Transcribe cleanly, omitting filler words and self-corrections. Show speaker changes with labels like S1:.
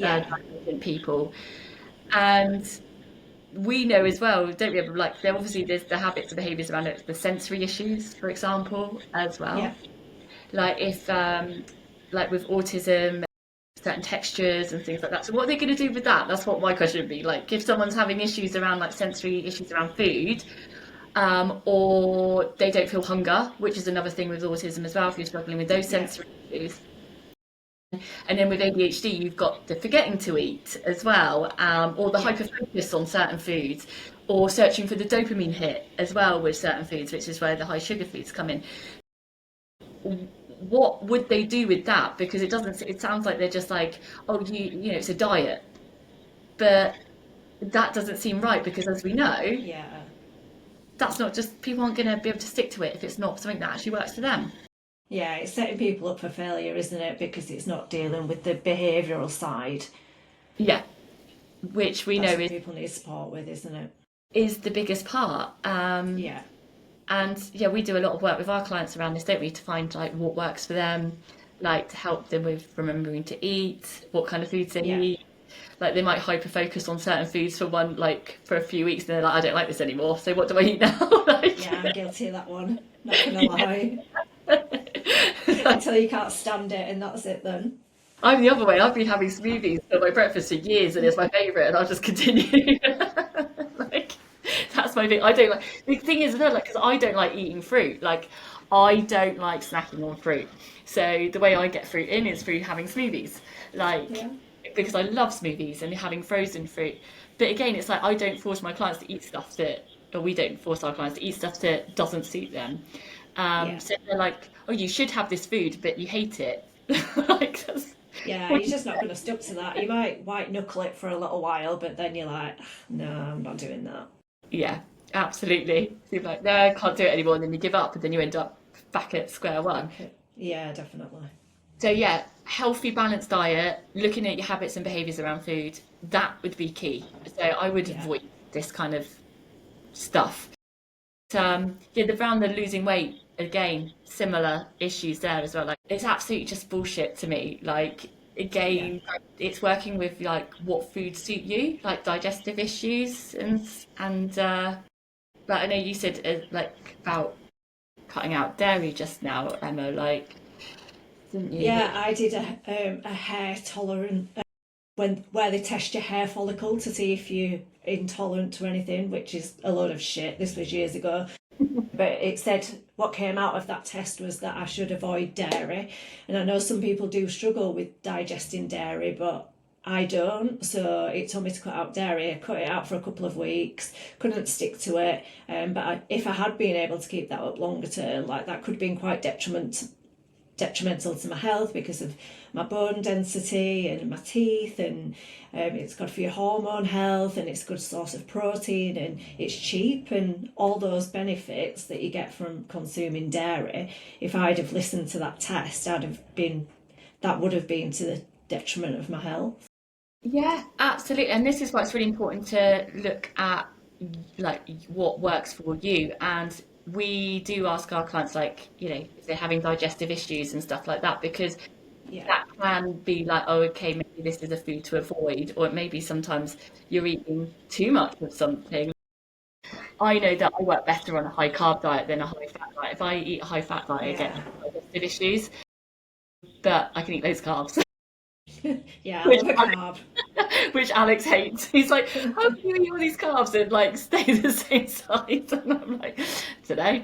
S1: yeah,
S2: divergent people. And we know as well, don't we? Like, there obviously there's the habits and behaviours around it, the sensory issues, for example, as
S1: yeah,
S2: well. Like if, like with autism, certain textures and things like that. So what are they going to do with that? That's what my question would be. Like, if someone's having issues around like sensory issues around food, or they don't feel hunger, which is another thing with autism as well. If you're struggling with those
S1: yeah,
S2: sensory issues, and then with ADHD, you've got the forgetting to eat as well, or the
S1: yeah,
S2: hyper focus on certain foods, or searching for the dopamine hit as well with certain foods, which is where the high sugar foods come in. What would they do with that? Because it doesn't. It sounds like they're just like, oh, it's a diet, but that doesn't seem right because, as we know,
S1: yeah.
S2: that's not just people aren't going to be able to stick to it if it's not something that actually works for them.
S1: Yeah, it's setting people up for failure, isn't it? Because it's not dealing with the behavioural side.
S2: Yeah, which we know
S1: That's what
S2: is
S1: people need support with, isn't it?
S2: the biggest part.
S1: Yeah,
S2: And yeah, we do a lot of work with our clients around this, don't we, to find like what works for them, like to help them with remembering to eat, what kind of foods they
S1: yeah,
S2: eat. Like they might hyper focus on certain foods for for a few weeks, and they're like, I don't like this anymore. So what do I eat now?
S1: yeah.
S2: Like,
S1: I'm guilty of that one. Not gonna
S2: yeah.
S1: lie. Until you can't stand it, and that's it then.
S2: I'm the other way. I've been having smoothies for my breakfast for years, and it's my favourite, and I'll just continue. Like that's my thing. I don't like the thing is, like, because I don't like eating fruit. Like I don't like snacking on fruit. So the way I get fruit in is through having smoothies. Like
S1: Yeah,
S2: because I love smoothies and having frozen fruit. But again, it's like I don't force my clients to eat stuff that, or we don't force our clients to eat stuff that doesn't suit them.
S1: yeah,
S2: So they're like, oh, you should have this food, but you hate it. Like that's
S1: yeah. You're just not gonna stick to that. You might white knuckle it for a little while, but then you're like, no, I'm not doing that.
S2: yeah, absolutely. So you're like, no, I can't do it anymore, and then you give up, and then you end up back at square one.
S1: Back it. Yeah, definitely.
S2: So yeah, healthy, balanced diet, looking at your habits and behaviours around food, that would be key. So I would
S1: Yeah,
S2: avoid this kind of stuff. Yeah, around the losing weight again, similar issues there as well. Like it's absolutely just bullshit to me. Like
S1: yeah,
S2: again, it's working with like what foods suit you, like digestive issues and like I know you said like about cutting out dairy just now, Emma. Like didn't you?
S1: yeah. I did a hair tolerant when where they test your hair follicle to see if you're intolerant to anything, which is a load of shit. This was years ago. But it said what came out of that test was that I should avoid dairy. And I know some people do struggle with digesting dairy, but I don't. So it told me to cut out dairy. I cut it out for a couple of weeks, couldn't stick to it. If I had been able to keep that up longer term, like that could have been quite detrimental to my health because of my bone density and my teeth, and it's good for your hormone health, and it's a good source of protein, and it's cheap, and all those benefits that you get from consuming dairy. If I'd have listened to that test, that would have been to the detriment of my health.
S2: Yeah, absolutely. And this is why it's really important to look at like what works for you. And we do ask our clients like, if they're having digestive issues and stuff like that, because
S1: Yeah,
S2: that can be like, oh, okay, maybe this is a food to avoid, or it may be sometimes you're eating too much of something. I know that I work better on a high carb diet than a high fat diet. If I eat a high fat diet, I get
S1: yeah,
S2: digestive issues, but I can eat those carbs.
S1: yeah. I
S2: Which
S1: love a carb.
S2: which Alex hates. He's like, how can you eat all these carbs and like stay the same size? And I'm like, today.